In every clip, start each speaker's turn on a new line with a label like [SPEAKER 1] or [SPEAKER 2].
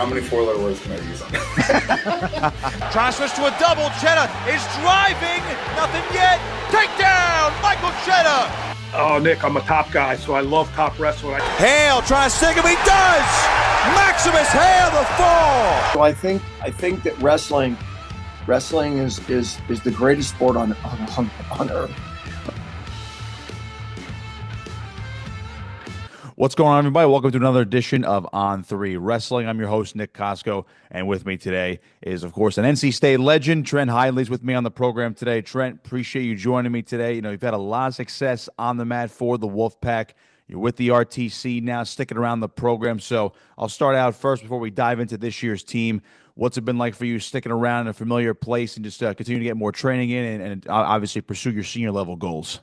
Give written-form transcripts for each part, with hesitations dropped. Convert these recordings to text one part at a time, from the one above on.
[SPEAKER 1] how many four-letter words can I use on this?
[SPEAKER 2] Trying to switch to a double. Cheddar is driving. Nothing yet. Takedown, Michael Cheddar.
[SPEAKER 3] Oh, Nick, I'm a top guy, so I love top wrestling.
[SPEAKER 2] Hale trying to stick him. He does. Maximus Hale the fall.
[SPEAKER 4] So I think that wrestling is the greatest sport on earth.
[SPEAKER 5] What's going on, everybody? Welcome to another edition of On3 Wrestling. I'm your host, Nick Kosko, and with me today is, of course, an NC State legend. Trent Hidlay's with me on the program today. Trent, appreciate you joining me today. You know, you've had a lot of success on the mat for the Wolfpack. You're with the RTC now, sticking around the program. So I'll start out first before we dive into this year's team. What's it been like for you sticking around in a familiar place and just continue to get more training in and obviously pursue your senior level goals?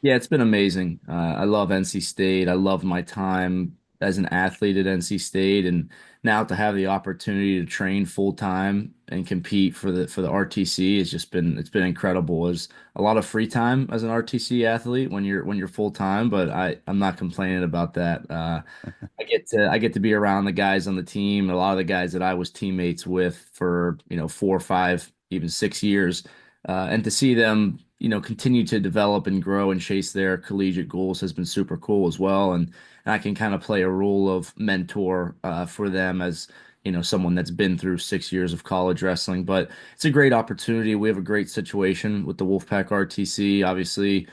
[SPEAKER 6] Yeah, it's been amazing. I love NC State. I love my time as an athlete at NC State, and now to have the opportunity to train full time and compete for the RTC it's been incredible. There's a lot of free time as an RTC athlete when you're full time, but I'm not complaining about that. I get to be around the guys on the team, a lot of the guys that I was teammates with for 4 or 5, even 6 years, and to see them continue to develop and grow and chase their collegiate goals has been super cool as well. And I can kind of play a role of mentor for them as, someone that's been through 6 years of college wrestling. But it's a great opportunity. We have a great situation with the Wolfpack RTC, obviously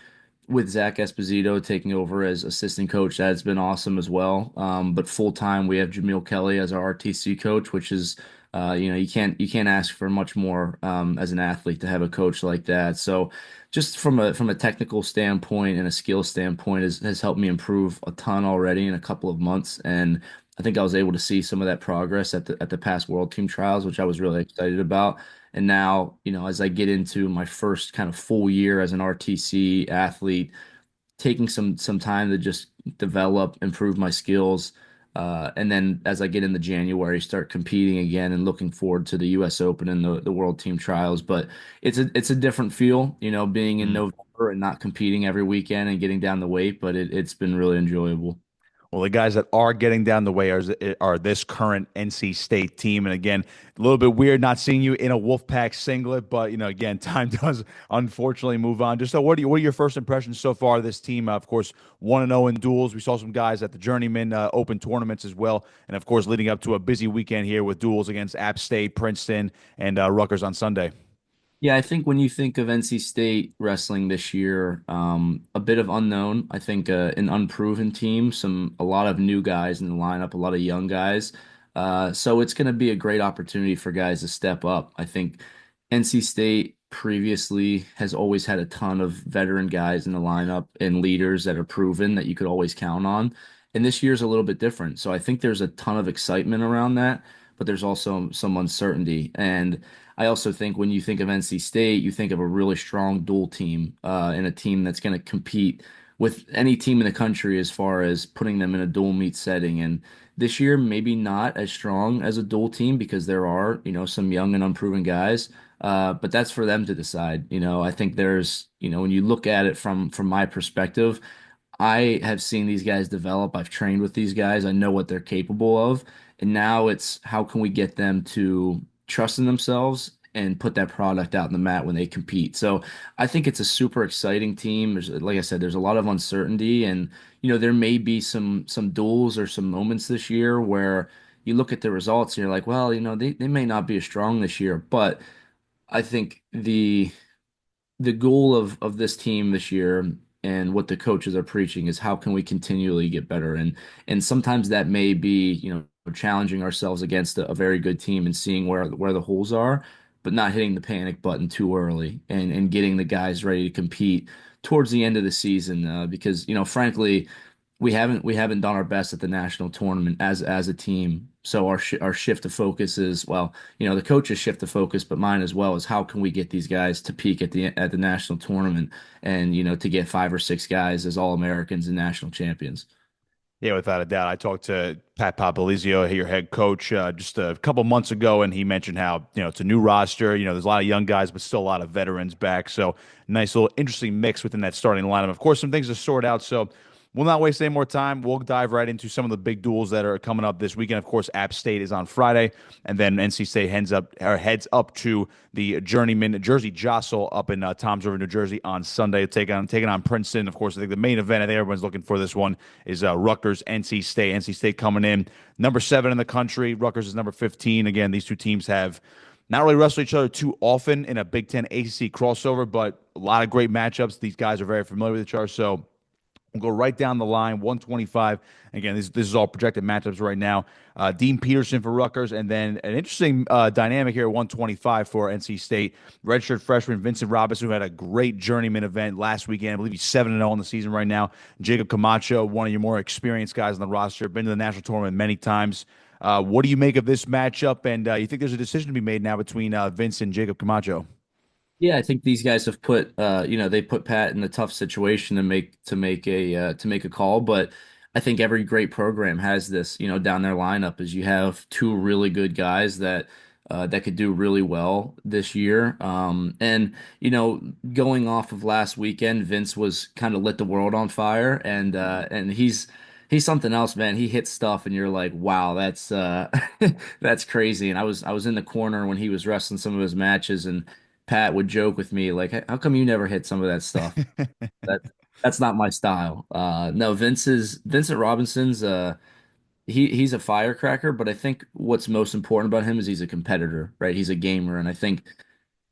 [SPEAKER 6] with Zach Esposito taking over as assistant coach. That's been awesome as well. But full time, we have Jamil Kelly as our RTC coach, which is you can't ask for much more as an athlete to have a coach like that. So just from a technical standpoint and a skill standpoint has helped me improve a ton already in a couple of months. And I think I was able to see some of that progress at the past World Team Trials, which I was really excited about. And now, as I get into my first kind of full year as an RTC athlete, taking some time to just develop, improve my skills. And then as I get into January, start competing again and looking forward to the U.S. Open and the World Team Trials. But it's a different feel, being in November and not competing every weekend and getting down the weight. But it's been really enjoyable.
[SPEAKER 5] Well, the guys that are getting down the way are this current NC State team. And again, a little bit weird not seeing you in a Wolfpack singlet, but, again, time does unfortunately move on. Just what are your first impressions so far of this team? Of course, 1-0 in duels. We saw some guys at the Journeyman Open tournaments as well. And, of course, leading up to a busy weekend here with duels against App State, Princeton, and Rutgers on Sunday.
[SPEAKER 6] Yeah, I think when you think of NC State wrestling this year, a bit of unknown. I think an unproven team, a lot of new guys in the lineup, a lot of young guys. So it's going to be a great opportunity for guys to step up. I think NC State previously has always had a ton of veteran guys in the lineup and leaders that are proven that you could always count on. And this year's a little bit different. So I think there's a ton of excitement around that, but there's also some uncertainty. And I also think when you think of NC State, you think of a really strong dual team and a team that's going to compete with any team in the country as far as putting them in a dual meet setting. And this year, maybe not as strong as a dual team because there are, some young and unproven guys. But that's for them to decide. I think there's, when you look at it from my perspective, I have seen these guys develop. I've trained with these guys. I know what they're capable of. And now it's how can we get them to trust in themselves and put that product out in the mat when they compete. So I think it's a super exciting team. Like I said, there's a lot of uncertainty, and there may be some duels or some moments this year where you look at the results and you're like, well, they may not be as strong this year. But I think the goal of this team this year and what the coaches are preaching is how can we continually get better, and sometimes that may be challenging ourselves against a very good team and seeing where the holes are, but not hitting the panic button too early and getting the guys ready to compete towards the end of the season. Because frankly, we haven't done our best at the national tournament as a team. So our shift of focus is, well, the coach's shift of focus, but mine as well, is how can we get these guys to peak at the national tournament and to get 5 or 6 guys as All-Americans and national champions.
[SPEAKER 5] Yeah, without a doubt. I talked to Pat Papalizio, your head coach, just a couple months ago, and he mentioned how, it's a new roster. There's a lot of young guys, but still a lot of veterans back. So nice little interesting mix within that starting lineup. Of course, some things to sort out. So we'll not waste any more time. We'll dive right into some of the big duels that are coming up this weekend. Of course, App State is on Friday, and then NC State heads up to the Journeyman Jersey Jostle up in Toms River, New Jersey on Sunday, taking on Princeton. Of course, I think the main event I think everyone's looking for this one is Rutgers-NC State. NC State coming in number 7 in the country. Rutgers is number 15. Again, these two teams have not really wrestled each other too often in a Big Ten ACC crossover, but a lot of great matchups. These guys are very familiar with each other, so we'll go right down the line, 125. Again, this is all projected matchups right now. Dean Peterson for Rutgers, and then an interesting dynamic here at 125 for NC State. Redshirt freshman Vincent Robinson, who had a great journeyman event last weekend. I believe he's 7-0 in the season right now. Jacob Camacho, one of your more experienced guys on the roster, been to the national tournament many times. What do you make of this matchup? And you think there's a decision to be made now between Vince and Jacob Camacho?
[SPEAKER 6] Yeah, I think these guys have put they put Pat in a tough situation to make a call, but I think every great program has this, down their lineup is you have two really good guys that could do really well this year. And going off of last weekend, Vince was kind of lit the world on fire, and he's something else, man. He hits stuff, and you're like, wow, that's that's crazy. And I was in the corner when he was wrestling some of his matches, and Pat would joke with me like, "How come you never hit some of that stuff?" That that's not my style. No, Vincent Robinson's he's a firecracker, but I think what's most important about him is he's a competitor, right? He's a gamer, and I think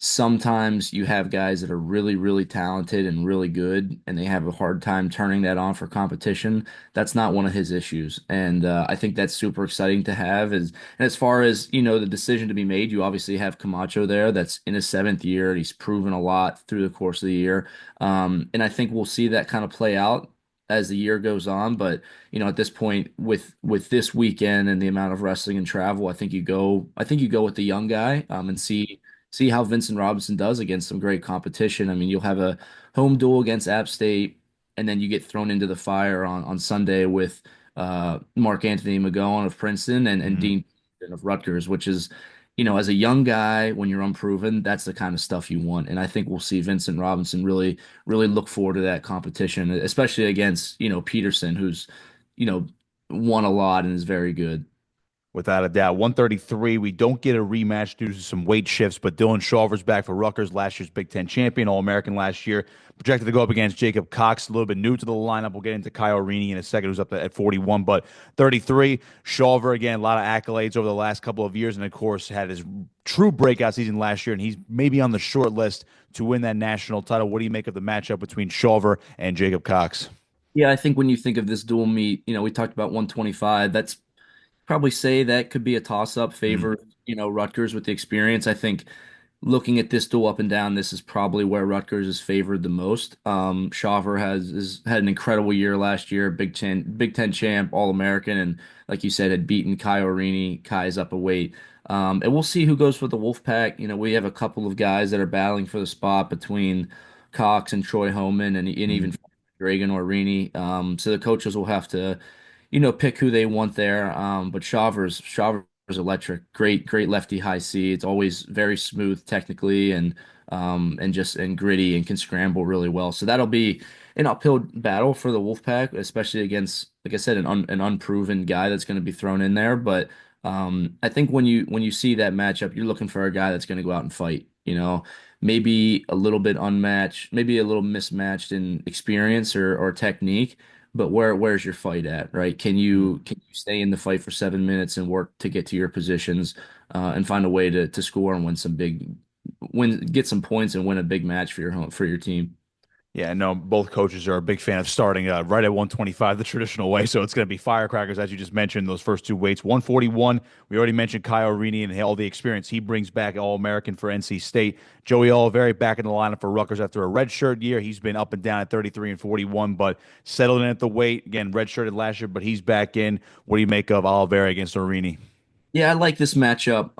[SPEAKER 6] sometimes you have guys that are really, really talented and really good, and they have a hard time turning that on for competition. That's not one of his issues, and I think that's super exciting to have. And as far as the decision to be made, you obviously have Camacho there. That's in his 7th year. He's proven a lot through the course of the year, and I think we'll see that kind of play out as the year goes on. But at this point, with this weekend and the amount of wrestling and travel, I think you go with the young guy, and see how Vincent Robinson does against some great competition. I mean, you'll have a home duel against App State, and then you get thrown into the fire on Sunday with Mark Anthony McGowan of Princeton and Dean Peterson of Rutgers, which is, as a young guy, when you're unproven, that's the kind of stuff you want. And I think we'll see Vincent Robinson really, really look forward to that competition, especially against, Peterson, who's, won a lot and is very good.
[SPEAKER 5] Without a doubt. 133, we don't get a rematch due to some weight shifts, but Dylan Shawver's back for Rutgers, last year's Big Ten champion, All-American last year. Projected to go up against Jacob Cox, a little bit new to the lineup. We'll get into Kyle Rini in a second, who's up at 41. But 33, Shawver, again, a lot of accolades over the last couple of years, and of course had his true breakout season last year, and he's maybe on the short list to win that national title. What do you make of the matchup between Shawver and Jacob Cox?
[SPEAKER 6] Yeah, I think when you think of this dual meet, we talked about 125. That's probably say that could be a toss-up favor, Rutgers with the experience. I think looking at this duel up and down, this is probably where Rutgers is favored the most. Shawver has had an incredible year last year, Big Ten champ, All-American, and like you said, had beaten Kai Orini. Kai's up a weight. And we'll see who goes for the Wolfpack. We have a couple of guys that are battling for the spot between Cox and Troy Homan and even Dragan Orini. So the coaches will have to pick who they want there. But Shawver's electric. Great lefty high C. It's always very smooth technically and gritty and can scramble really well. So that'll be an uphill battle for the Wolfpack, especially against, like I said, an unproven guy that's going to be thrown in there. But I think when you see that matchup, you're looking for a guy that's going to go out and fight. Maybe a little bit unmatched, maybe a little mismatched in experience or technique. But where's your fight at, right? Can you stay in the fight for 7 minutes and work to get to your positions and find a way to score and get some points and win a big match for your team?
[SPEAKER 5] Yeah, no, both coaches are a big fan of starting right at 125 the traditional way. So it's going to be firecrackers, as you just mentioned, those first two weights. 141, we already mentioned Kyle Rini and all the experience he brings back, All-American for NC State. Joey Oliveri back in the lineup for Rutgers after a redshirt year. He's been up and down at 33 and 41, but settled in at the weight. Again, redshirted last year, but he's back in. What do you make of Oliveri against Orini?
[SPEAKER 6] Yeah, I like this matchup.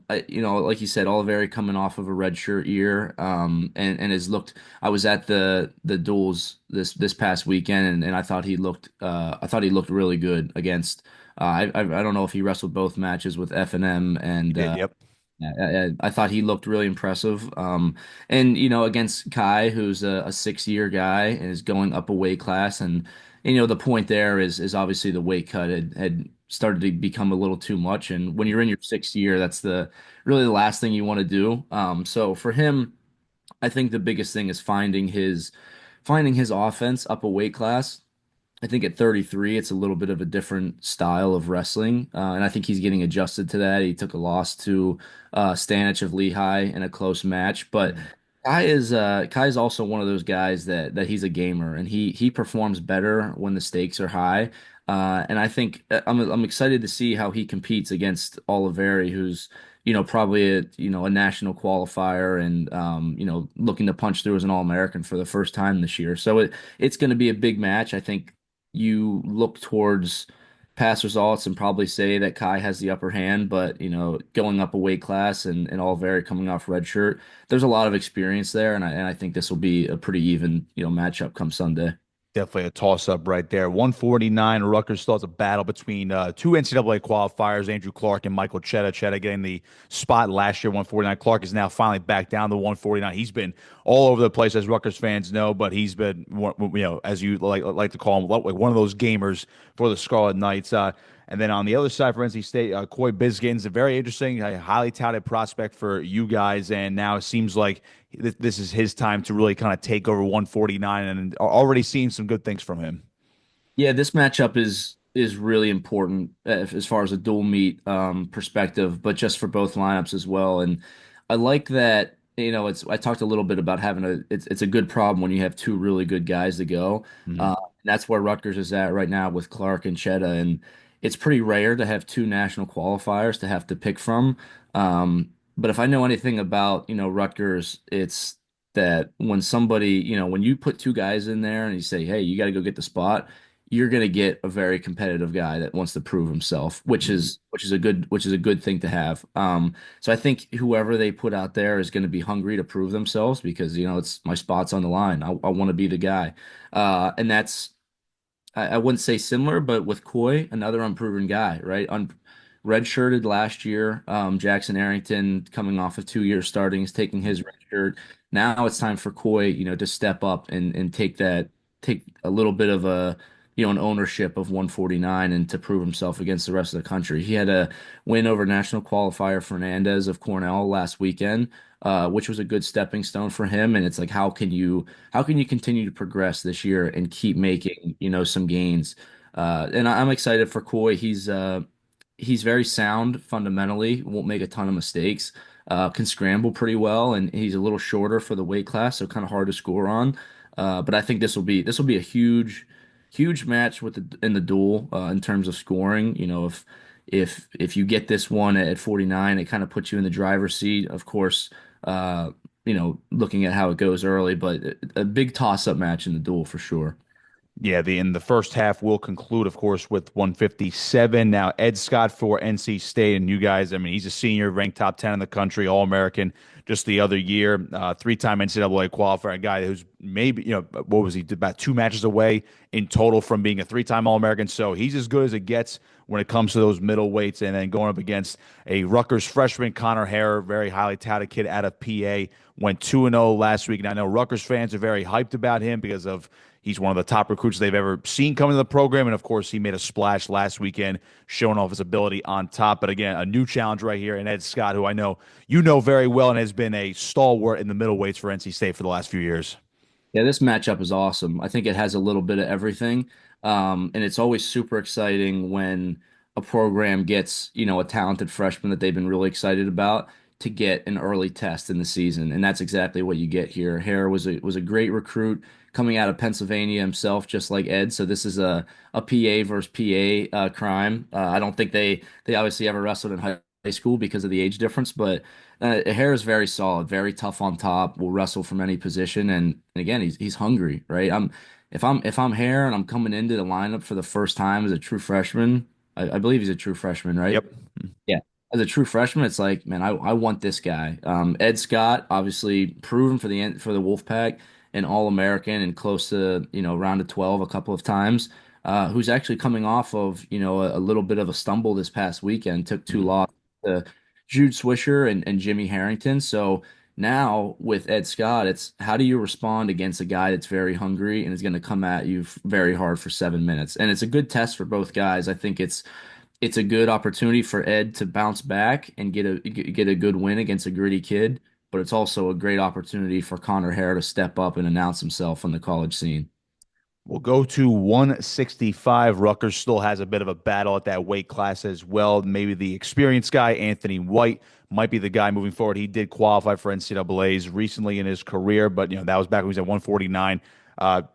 [SPEAKER 6] Like you said, Oliveri coming off of a redshirt year, and has looked. I was at the duels this past weekend, and I thought he looked really good against. I don't know if he wrestled both matches with F&M and
[SPEAKER 5] Yep.
[SPEAKER 6] I thought he looked really impressive. And against Kai, who's a 6-year guy and is going up a weight class, and the point there is obviously the weight cut had started to become a little too much. And when you're in your 6th year, that's the really the last thing you want to do. So for him, I think the biggest thing is finding his offense up a weight class. I think at 33, it's a little bit of a different style of wrestling, and I think he's getting adjusted to that. He took a loss to Stanich of Lehigh in a close match, but Kai is also one of those guys that he's a gamer, and he performs better when the stakes are high. And I think I'm excited to see how he competes against Oliveri, who's probably a national qualifier and looking to punch through as an All-American for the first time this year. So it's going to be a big match. I think you look towards past results and probably say that Kai has the upper hand, but going up a weight class and all very coming off red shirt, there's a lot of experience there, and I think this will be a pretty even matchup come Sunday.
[SPEAKER 5] Definitely a toss-up right there. 149, Rutgers still has a battle between two NCAA qualifiers, Andrew Clark and Michael Chetta. Chetta getting the spot last year, 149. Clark is now finally back down to 149. He's been all over the place, as Rutgers fans know, but he's been, as you like to call him, like one of those gamers for the Scarlet Knights. And then on the other side for NC State, Coy Biskin's a very interesting, highly touted prospect for you guys. And now it seems like this is his time to really kind of take over 149 and already seeing some good things from him.
[SPEAKER 6] Yeah, this matchup is really important as far as a dual meet perspective, but just for both lineups as well. And I like that, I talked a little bit about having it's a good problem when you have two really good guys to go. And that's where Rutgers is at right now with Clark and Chetta. And it's pretty rare to have two national qualifiers to have to pick from. But if I know anything about, Rutgers, it's that when you put two guys in there and you say, hey, you got to go get the spot, you're going to get a very competitive guy that wants to prove himself, which is a good thing to have. So I think whoever they put out there is going to be hungry to prove themselves because it's my spot's on the line. I want to be the guy, and that's I wouldn't say similar, but with Coy, another unproven guy, right? Redshirted last year. Jackson Arrington coming off of 2 years starting is taking his red shirt. Now it's time for Coy, to step up and take a little bit of an ownership of 149 and to prove himself against the rest of the country. He had a win over national qualifier Fernandez of Cornell last weekend, which was a good stepping stone for him. And it's like, how can you continue to progress this year and keep making, some gains? And I'm excited for Coy. He's very sound fundamentally, won't make a ton of mistakes, can scramble pretty well, and he's a little shorter for the weight class, so kind of hard to score on. But I think this will be a huge match in the duel in terms of scoring. If you get this one at 49, it kind of puts you in the driver's seat. Of course, looking at how it goes early, but a big toss-up match in the duel for sure.
[SPEAKER 5] Yeah, in the first half will conclude, of course, with 157. Now, Ed Scott for NC State, and you guys, I mean, he's a senior, ranked top 10 in the country, All-American just the other year, three-time NCAA qualifier, a guy who's maybe, what was he, about 2 matches away in total from being a three-time All-American. So he's as good as it gets when it comes to those middle weights. And then going up against a Rutgers freshman, Connor Hare, very highly touted kid out of PA, went 2-0 last week. And I know Rutgers fans are very hyped about him because of he's one of the top recruits they've ever seen come into the program. And, of course, he made a splash last weekend showing off his ability on top. But, again, a new challenge right here. And Ed Scott, who I know you know very well and has been a stalwart in the middleweights for NC State for the last few years.
[SPEAKER 6] Yeah, this matchup is awesome. I think it has a little bit of everything. And it's always super exciting when a program gets, a talented freshman that they've been really excited about to get an early test in the season. And that's exactly what you get here. Hare was a great recruit coming out of Pennsylvania himself, just like Ed. So this is a PA versus PA crime. I don't think they obviously ever wrestled in high school because of the age difference, but Hare is very solid, very tough on top, will wrestle from any position. And again, he's hungry, right? If I'm Hare and I'm coming into the lineup for the first time as a true freshman, I believe he's a true freshman, right?
[SPEAKER 5] Yep.
[SPEAKER 6] Yeah. As a true freshman, it's like, man, I want this guy. Ed Scott, obviously proven for the Wolfpack, an All-American and close to, round of 12 a couple of times, who's actually coming off of, a little bit of a stumble this past weekend, took two losses to Jude Swisher and Jimmy Harrington. So now with Ed Scott, it's how do you respond against a guy that's very hungry and is going to come at you very hard for 7 minutes? And it's a good test for both guys. I think it's a good opportunity for Ed to bounce back and get a good win against a gritty kid, but it's also a great opportunity for Connor Hare to step up and announce himself on the college scene.
[SPEAKER 5] We'll go to 165. Rutgers still has a bit of a battle at that weight class as well. Maybe the experienced guy, Anthony White, might be the guy moving forward. He did qualify for NCAAs recently in his career, but that was back when he was at 149.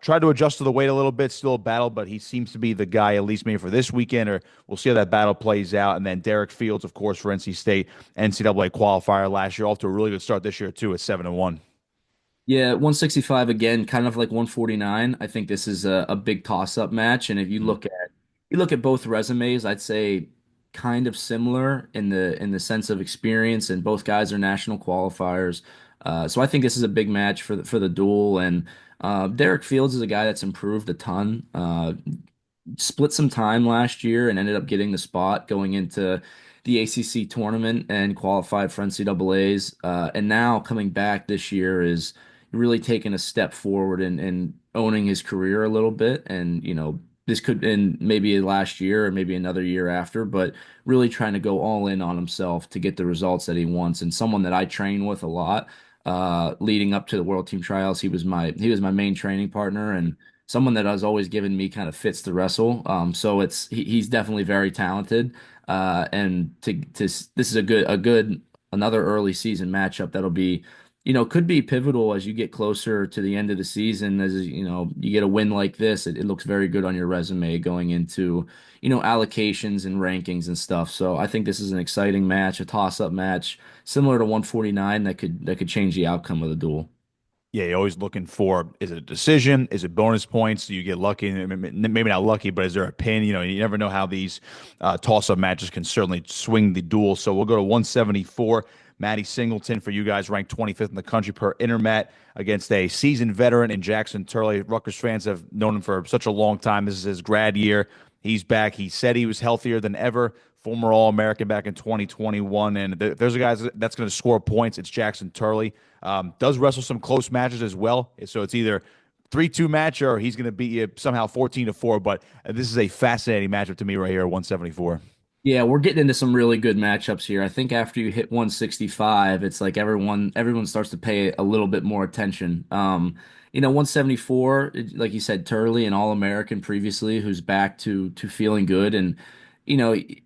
[SPEAKER 5] Tried to adjust to the weight a little bit, still a battle, but he seems to be the guy, at least maybe for this weekend, or we'll see how that battle plays out. And then Derek Fields, of course, for NC State, NCAA qualifier last year, off to a really good start this year, too, at 7-1.
[SPEAKER 6] Yeah, 165 again, kind of like 149. I think this is a big toss-up match, and if you look at both resumes, I'd say kind of similar in the sense of experience, and both guys are national qualifiers. So I think this is a big match for the duel, and Derek Fields is a guy that's improved a ton. Split some time last year and ended up getting the spot going into the ACC tournament and qualified for NCAAs. And now coming back this year is really taking a step forward and owning his career a little bit. And, this could in maybe last year or maybe another year after, but really trying to go all in on himself to get the results that he wants. And someone that I train with a lot, leading up to the World Team Trials, he was my main training partner and someone that has always given me kind of fits to wrestle. So he's definitely very talented. And this is a good another early season matchup that'll be, could be pivotal as you get closer to the end of the season. As you get a win like this, it looks very good on your resume going into, allocations and rankings and stuff. So I think this is an exciting match, a toss-up match, similar to 149 that could change the outcome of the duel.
[SPEAKER 5] Yeah, you're always looking for, is it a decision? Is it bonus points? Do you get lucky? Maybe not lucky, but is there a pin? You never know how these toss-up matches can certainly swing the duel. So we'll go to 174. Maddie Singleton for you guys, ranked 25th in the country per Intermat against a seasoned veteran in Jackson Turley. Rutgers fans have known him for such a long time. This is his grad year. He's back. He said he was healthier than ever. Former All-American back in 2021. And there's a guy that's going to score points. It's Jackson Turley. Does wrestle some close matches as well. So it's either 3-2 match or he's going to beat you somehow 14-4. But this is a fascinating matchup to me right here at 174.
[SPEAKER 6] Yeah, we're getting into some really good matchups here. I think after you hit 165, it's like everyone starts to pay a little bit more attention. 174, like you said, Turley, an All-American previously, who's back to feeling good. And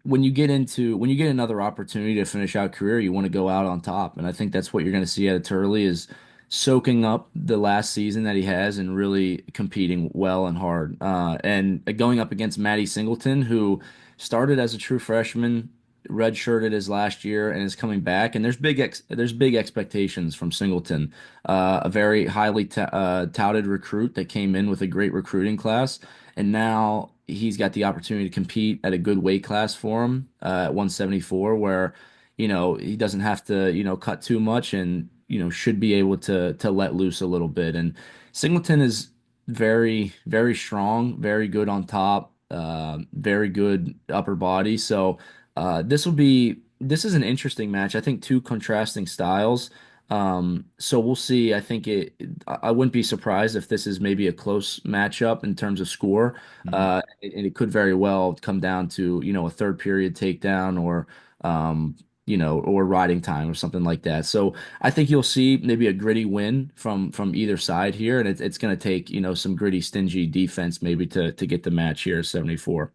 [SPEAKER 6] when you get another opportunity to finish out career, you want to go out on top. And I think that's what you're going to see out of Turley is soaking up the last season that he has and really competing well and hard. And going up against Maddie Singleton, who started as a true freshman, redshirted his last year, and is coming back. And there's big expectations from Singleton, a very highly touted recruit that came in with a great recruiting class, and now he's got the opportunity to compete at a good weight class for him at 174, where he doesn't have to cut too much and should be able to let loose a little bit. And Singleton is very, very strong, very good on top, very good upper body. So this is an interesting match. I think two contrasting styles. So we'll see. I wouldn't be surprised if this is maybe a close matchup in terms of score. And it could very well come down to, a third period takedown or riding time or something like that. So I think you'll see maybe a gritty win from either side here. And it's going to take, some gritty, stingy defense maybe to get the match here at 74.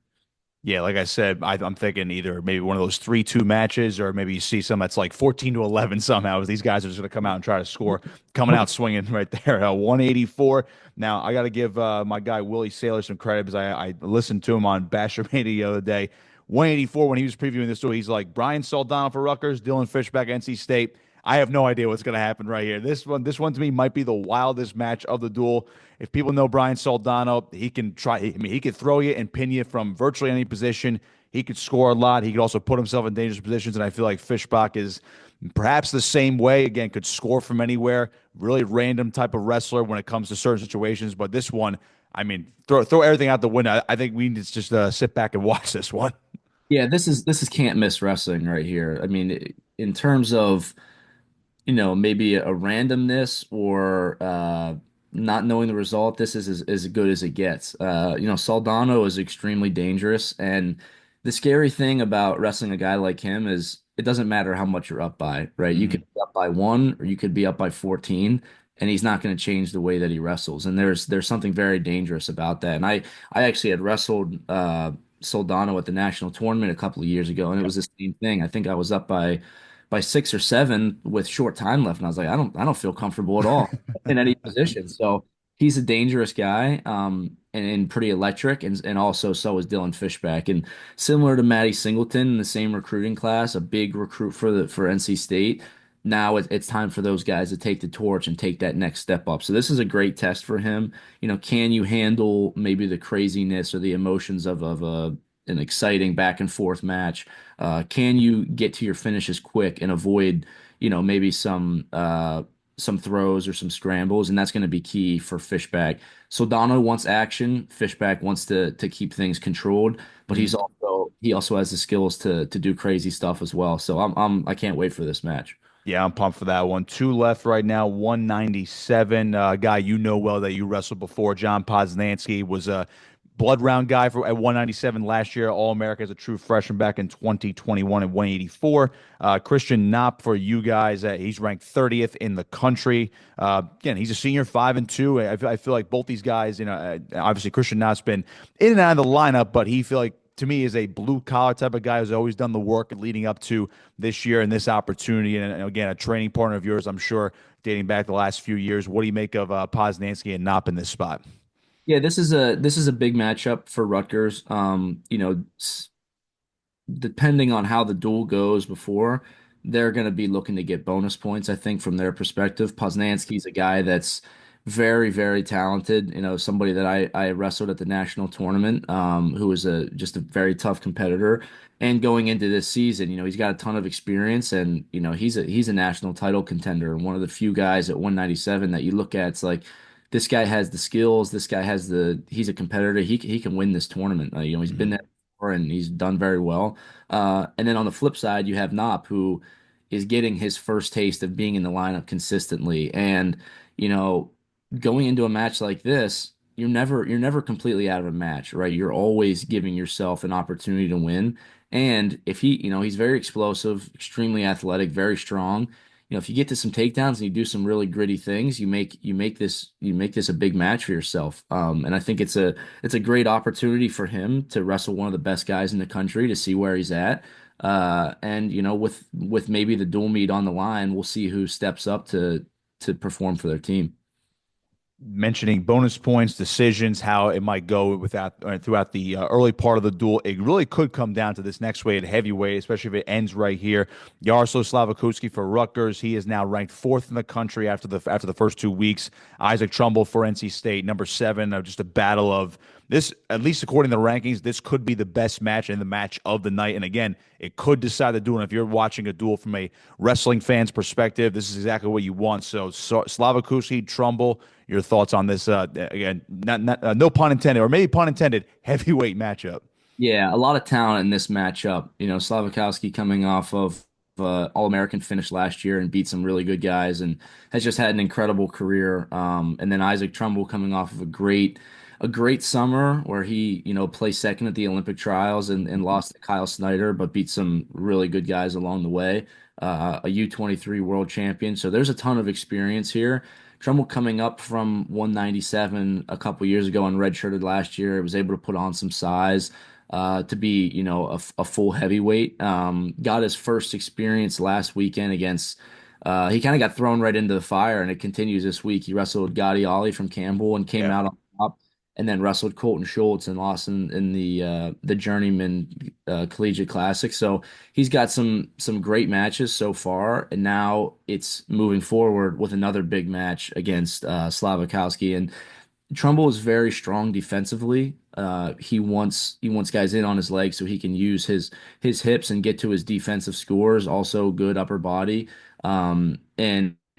[SPEAKER 5] Yeah, like I said, I'm thinking either maybe one of those 3-2 matches, or maybe you see some that's like 14-11 somehow. These guys are just going to come out and try to score, coming out swinging right there. 184. Now I got to give my guy Willie Saylor some credit because I listened to him on Basher Media the other day. 184 when he was previewing this duel, he's like, Brian Soldano for Rutgers, Dylan Fishback, NC State. I have no idea what's going to happen right here. This one to me might be the wildest match of the duel. If people know Brian Soldano, he can try. He could throw you and pin you from virtually any position. He could score a lot. He could also put himself in dangerous positions, and I feel like Fishbach is perhaps the same way. Again, could score from anywhere. Really random type of wrestler when it comes to certain situations. But this one, throw everything out the window. I think we need to just sit back and watch this one.
[SPEAKER 6] Yeah, this is can't miss wrestling right here. in terms of maybe a randomness or not knowing the result, this is as good as it gets. Soldano is extremely dangerous, and the scary thing about wrestling a guy like him is it doesn't matter how much you're up by, right? You could be up by 1 or you could be up by 14, and he's not going to change the way that he wrestles. And there's something very dangerous about that. And I actually had wrestled Soldano at the national tournament a couple of years ago, and it was the same thing. I think I was up by 6 or 7 with short time left, and I was like, I don't feel comfortable at all in any position. So he's a dangerous guy, and pretty electric, and also so is Dylan Fishback. And similar to Matty Singleton in the same recruiting class, a big recruit for NC State. Now it's time for those guys to take the torch and take that next step up. So this is a great test for him. Can you handle maybe the craziness or the emotions of an exciting back and forth match? Can you get to your finishes quick and avoid, maybe some throws or some scrambles? And that's going to be key for Fishback. Soldano wants action. Fishback wants to keep things controlled, but he also has the skills to do crazy stuff as well. So I can't wait for this match.
[SPEAKER 5] Yeah, I'm pumped for that one. 2 left right now, 197. Guy you know well that you wrestled before, John Poznansky, was a blood round guy at 197 last year, All-America as a true freshman back in 2021 at 184. Christian Knopp for you guys, he's ranked 30th in the country. Again, he's a senior, 5-2. I feel like both these guys, obviously Christian Knopp's been in and out of the lineup, but he feel like to me is a blue collar type of guy who's always done the work leading up to this year and this opportunity. And again, a training partner of yours, I'm sure, dating back the last few years. What do you make of Poznansky and Knopp in this spot?
[SPEAKER 6] Yeah, this is a big matchup for Rutgers. Depending on how the duel goes before, they're going to be looking to get bonus points, I think, from their perspective. Poznansky's a guy that's very, very talented. Somebody that I wrestled at the national tournament, who was just a very tough competitor. And going into this season, he's got a ton of experience, and he's a national title contender and one of the few guys at 197 that you look at. It's like this guy has the skills. This guy he's a competitor. He can win this tournament. He's been there before and he's done very well. And then on the flip side, you have Knopp, who is getting his first taste of being in the lineup consistently. And, going into a match like this, you're never completely out of a match, right? You're always giving yourself an opportunity to win. And if he's very explosive, extremely athletic, very strong. If you get to some takedowns and you do some really gritty things, you make this a big match for yourself. And I think it's a great opportunity for him to wrestle one of the best guys in the country to see where he's at. And with maybe the dual meet on the line, we'll see who steps up to perform for their team.
[SPEAKER 5] Mentioning bonus points, decisions, how it might go throughout the early part of the duel. It really could come down to this next weight at heavyweight, especially if it ends right here. Jaroslav Slavakutsky for Rutgers. He is now ranked 4th in the country after the first 2 weeks. Isaac Trumbull for NC State, number 7. Just a battle of this, at least according to the rankings, this could be the best match and the match of the night. And again, it could decide the duel. And if you're watching a duel from a wrestling fan's perspective, this is exactly what you want. So Slavakutsky, Trumbull, your thoughts on this? Again, no pun intended, or maybe pun intended, heavyweight matchup.
[SPEAKER 6] Yeah, a lot of talent in this matchup. Slavakowski coming off of All-American finish last year and beat some really good guys and has just had an incredible career. And then Isaac Trumbull coming off of a great summer where he, placed second at the Olympic trials and lost to Kyle Snyder, but beat some really good guys along the way. A U-23 world champion. So there's a ton of experience here. Trumbull coming up from 197 a couple years ago and redshirted last year. Was able to put on some size to be, a full heavyweight. Got his first experience last weekend against. He kind of got thrown right into the fire, and it continues this week. He wrestled Gotti Ali from Campbell and came out on top, and then wrestled Colton Schultz and lost in the Journeyman Collegiate Classic. So he's got some great matches so far, and now it's moving forward with another big match against Slavakowski. And Trumbull is very strong defensively. He wants guys in on his legs so he can use his hips and get to his defensive scores. Also, good upper body. And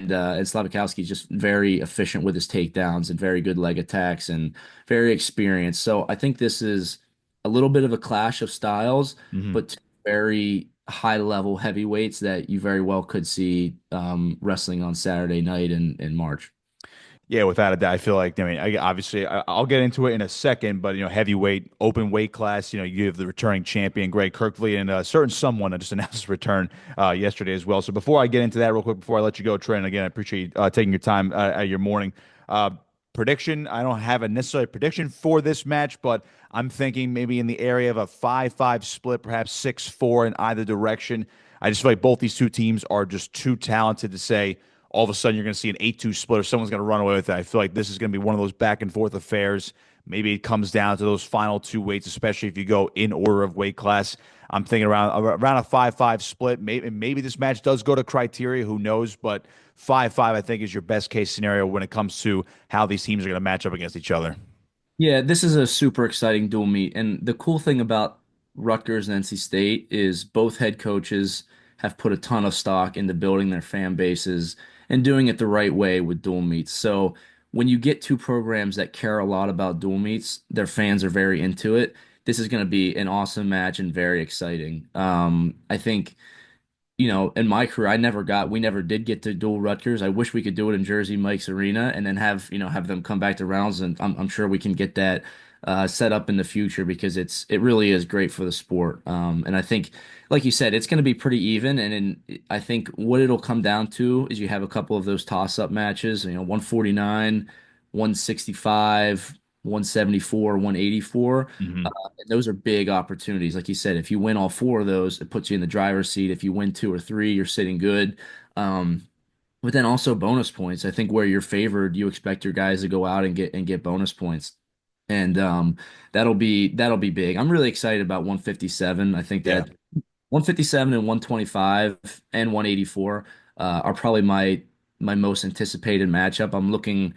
[SPEAKER 6] Slavakowski is just very efficient with his takedowns and very good leg attacks and very experienced. So I think this is a little bit of a clash of styles, but very high level heavyweights that you very well could see wrestling on Saturday night in March.
[SPEAKER 5] Yeah, without a doubt. I feel like, obviously, I'll get into it in a second, but, heavyweight, open weight class, you have the returning champion, Greg Kirkley, and a certain someone that just announced his return yesterday as well. So before I get into that real quick, before I let you go, Trent, again, I appreciate you taking your time at your morning. Prediction, I don't have a necessary prediction for this match, but I'm thinking maybe in the area of a 5-5 split, perhaps 6-4 in either direction. I just feel like both these two teams are just too talented to say, all of a sudden you're going to see an 8-2 split or someone's going to run away with it. I feel like this is going to be one of those back and forth affairs. Maybe it comes down to those final two weights, especially if you go in order of weight class. I'm thinking around a 5-5 split. Maybe this match does go to criteria. Who knows? But 5-5, I think, is your best case scenario when it comes to how these teams are going to match up against each other.
[SPEAKER 6] Yeah, this is a super exciting dual meet. And the cool thing about Rutgers and NC State is both head coaches have put a ton of stock into building their fan bases and doing it the right way with dual meets. So when you get two programs that care a lot about dual meets, their fans are very into it. This is going to be an awesome match and very exciting. I think in my career, we never did get to dual Rutgers. I wish we could do it in Jersey Mike's Arena and then have them come back to rounds. And I'm sure we can get that set up in the future because it really is great for the sport. And I think, like you said, it's going to be pretty even. I think what it'll come down to is you have a couple of those toss-up matches, 149, 165, 174, 184. Those are big opportunities. Like you said, if you win all four of those, it puts you in the driver's seat. If you win two or three, you're sitting good. But then also bonus points. I think where you're favored, you expect your guys to go out and get bonus points. And that'll be big. I'm really excited about 157. I think that 157 and 125 and 184 are probably my most anticipated matchup. I'm looking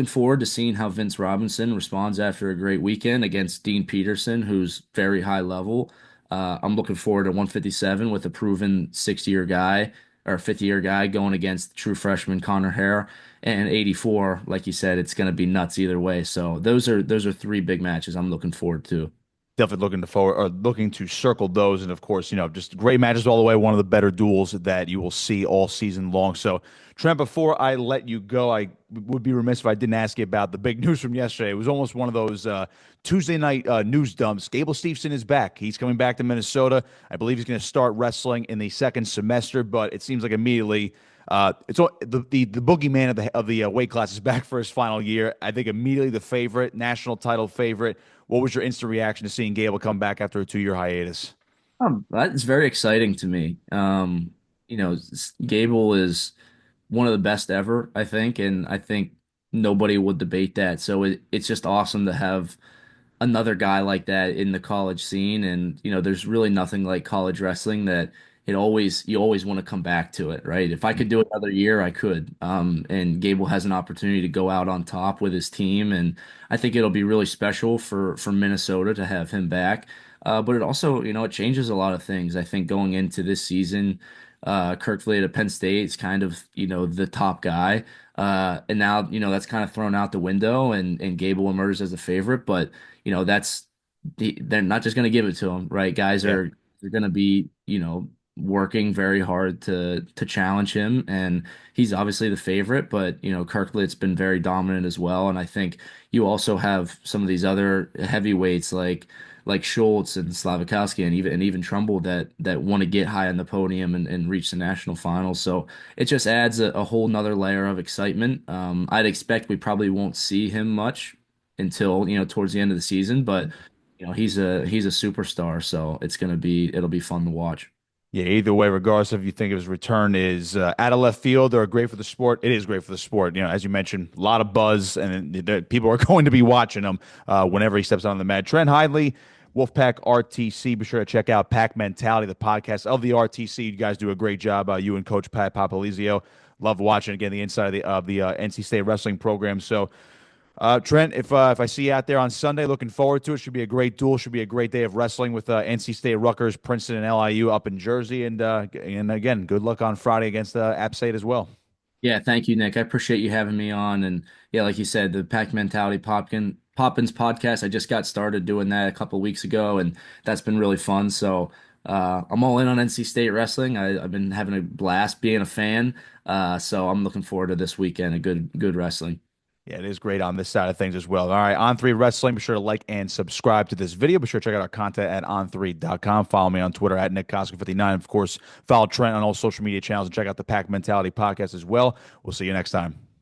[SPEAKER 6] forward to seeing how Vince Robinson responds after a great weekend against Dean Peterson, who's very high level. I'm looking forward to 157 with a proven 60-year guy or 50-year guy going against true freshman Connor Hare. And 84, like you said, it's going to be nuts either way. So those are three big matches I'm looking forward to.
[SPEAKER 5] Definitely looking to circle those, and of course, just great matches all the way. One of the better duels that you will see all season long. So, Trent, before I let you go, I would be remiss if I didn't ask you about the big news from yesterday. It was almost one of those Tuesday night news dumps. Gable Steveson is back. He's coming back to Minnesota. I believe he's going to start wrestling in the second semester, but it seems like immediately. It's the boogeyman of the weight class is back for his final year. I think immediately the favorite, national title favorite. What was your instant reaction to seeing Gable come back after a 2-year hiatus?
[SPEAKER 6] That's very exciting to me. Gable is one of the best ever, I think, and I think nobody would debate that. So it's just awesome to have another guy like that in the college scene. And, there's really nothing like college wrestling that you always want to come back to it, right? If I could do it another year, I could. And Gable has an opportunity to go out on top with his team. And I think it'll be really special for Minnesota to have him back. But it also, it changes a lot of things. I think going into this season, Kirkley at Penn State is kind of, the top guy. And now, that's kind of thrown out the window and Gable emerged as a favorite. But, they're not just going to give it to him, right? Guys are going to be, working very hard to challenge him, and he's obviously the favorite, but Kirklett's been very dominant as well. And I think you also have some of these other heavyweights like Schultz and Slavikowski and even Trumbull that want to get high on the podium and reach the national finals. So it just adds a whole nother layer of excitement. I'd expect we probably won't see him much until towards the end of the season, but he's a superstar, so it'll be fun to watch.
[SPEAKER 5] Yeah, either way, regardless if you think his return is out of left field or great for the sport, it is great for the sport. As you mentioned, a lot of buzz, and people are going to be watching him whenever he steps on the mat. Trent Hidlay, Wolfpack RTC. Be sure to check out Pack Mentality, the podcast of the RTC. You guys do a great job. You and Coach Pat Papalizio. Love watching, again, the inside of the NC State wrestling program. So, Trent, if I see you out there on Sunday, looking forward to it. Should be a great duel. Should be a great day of wrestling with NC State, Rutgers, Princeton, and LIU up in Jersey. And again, good luck on Friday against App State as well.
[SPEAKER 6] Yeah, thank you, Nick. I appreciate you having me on. And yeah, like you said, the Pack Mentality Poppins podcast, I just got started doing that a couple of weeks ago, and that's been really fun. So I'm all in on NC State wrestling. I've been having a blast being a fan. So I'm looking forward to this weekend. A good wrestling.
[SPEAKER 5] Yeah, it is great on this side of things as well. All right, On3 Wrestling. Be sure to like and subscribe to this video. Be sure to check out our content at on3.com. Follow me on Twitter at Nick Kosko59. Of course, follow Trent on all social media channels and check out the Pack Mentality podcast as well. We'll see you next time.